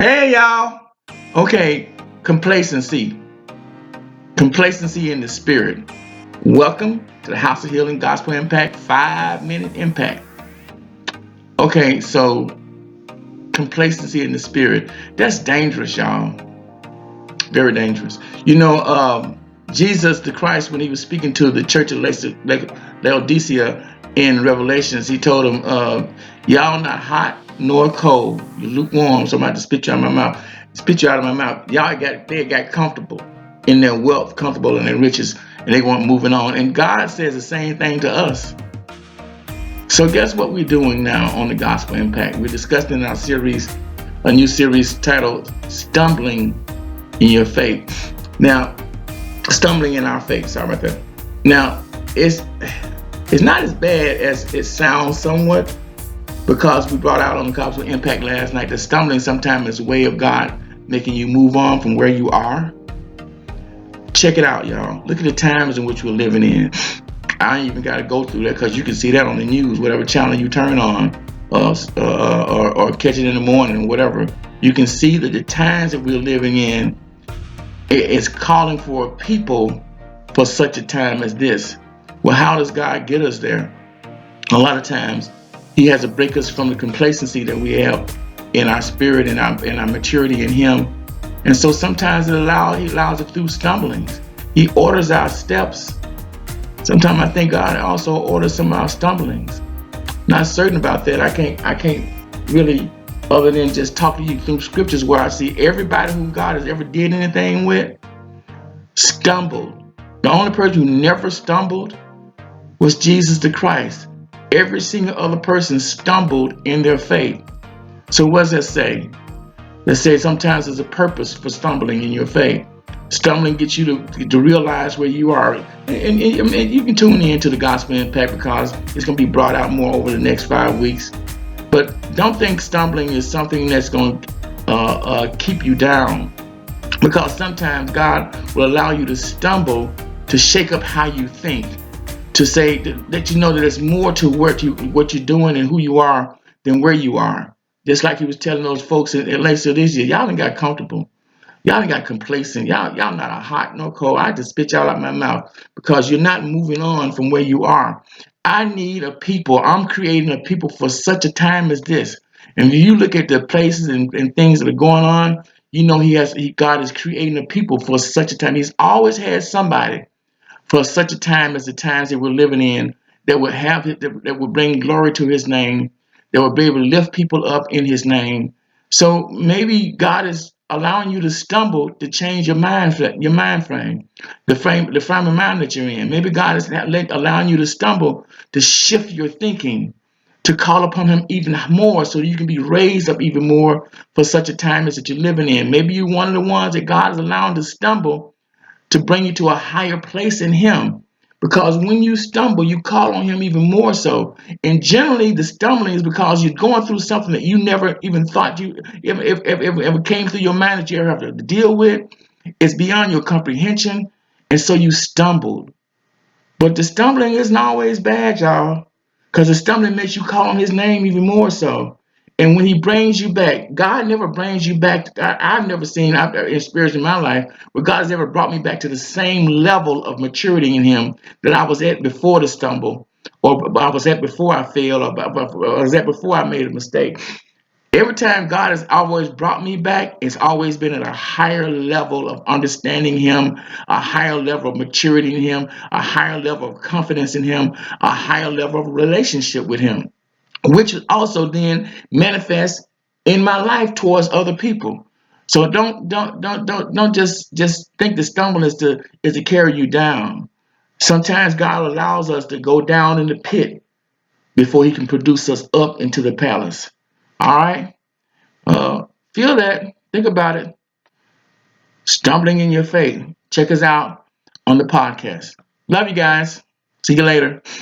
Hey y'all. Okay, complacency. Complacency in the spirit. Welcome to the House of Healing Gospel Impact 5-minute impact. Okay, so complacency in the spirit. That's dangerous, y'all. Very dangerous. Jesus the Christ, when he was speaking to the church of Laodicea in Revelations, he told them, y'all not hot nor cold. You're lukewarm, so I'm about to spit you out of my mouth. Spit you out of my mouth. They got comfortable in their wealth, comfortable in their riches, and they weren't moving on. And God says the same thing to us. So guess what we're doing now on the Gospel Impact? We're discussing our series, a new series titled Stumbling in Your Faith. Now, stumbling in our faith, sorry about that. Now, it's not as bad as it sounds somewhat, because we brought out on the Gospel Impact last night that stumbling sometimes is a way of God making you move on from where you are. Check it out, y'all. Look at the times in which we're living in. I ain't even got to go through that, because you can see that on the news, whatever channel you turn on, or catch it in the morning, whatever. You can see that the times that we're living in is calling for people for such a time as this. Well, how does God get us there? A lot of times, He has to break us from the complacency that we have in our spirit and our maturity in Him. And so sometimes He allows it through stumblings. He orders our steps. Sometimes I think God also orders some of our stumblings. Not certain about that. I can't really, other than just talk to you through scriptures where I see everybody who God has ever did anything with stumbled. The only person who never stumbled was Jesus the Christ. Every single other person stumbled in their faith. So what does that say? That says sometimes there's a purpose for stumbling in your faith. Stumbling gets you to realize where you are. And you can tune in to the Gospel Impact, because it's going to be brought out more over the next 5 weeks. But don't think stumbling is something that's going to keep you down, because sometimes God will allow you to stumble to shake up how you think, to say that you know that there's more to what you're doing and who you are than where you are. Just like He was telling those folks in Laodicea, y'all done got comfortable. Y'all done got complacent. Y'all not a hot nor cold. I just spit y'all out of my mouth, because you're not moving on from where you are. I need a people. I'm creating a people for such a time as this. And when you look at the places and things that are going on, you know God is creating a people for such a time. He's always had somebody for such a time as the times that we're living in, that will have it, that will bring glory to His name, that will be able to lift people up in His name. So maybe God is allowing you to stumble to change your mind frame, the frame of mind that you're in. Maybe God is allowing you to stumble to shift your thinking, to call upon Him even more, so you can be raised up even more for such a time as that you're living in. Maybe you're one of the ones that God is allowing to stumble to bring you to a higher place in Him. Because when you stumble, you call on Him even more so. And generally, the stumbling is because you're going through something that you never even thought you ever came through your mind that you ever have to deal with. It's beyond your comprehension. And so you stumbled. But the stumbling isn't always bad, y'all, because the stumbling makes you call on His name even more so. And when He brings you back, God never brings you back. I've never seen, I've experienced in my life, where God has ever brought me back to the same level of maturity in Him that I was at before the stumble, or I was at before I failed, or I was at before I made a mistake. Every time God has always brought me back, it's always been at a higher level of understanding Him, a higher level of maturity in Him, a higher level of confidence in Him, a higher level of relationship with Him, which also then manifests in my life towards other people. So don't just think the stumble is to carry you down. Sometimes God allows us to go down in the pit before He can produce us up into the palace. All right. Uh, feel that. Think about it. Stumbling in your faith. Check us out on the podcast. Love you guys. See you later.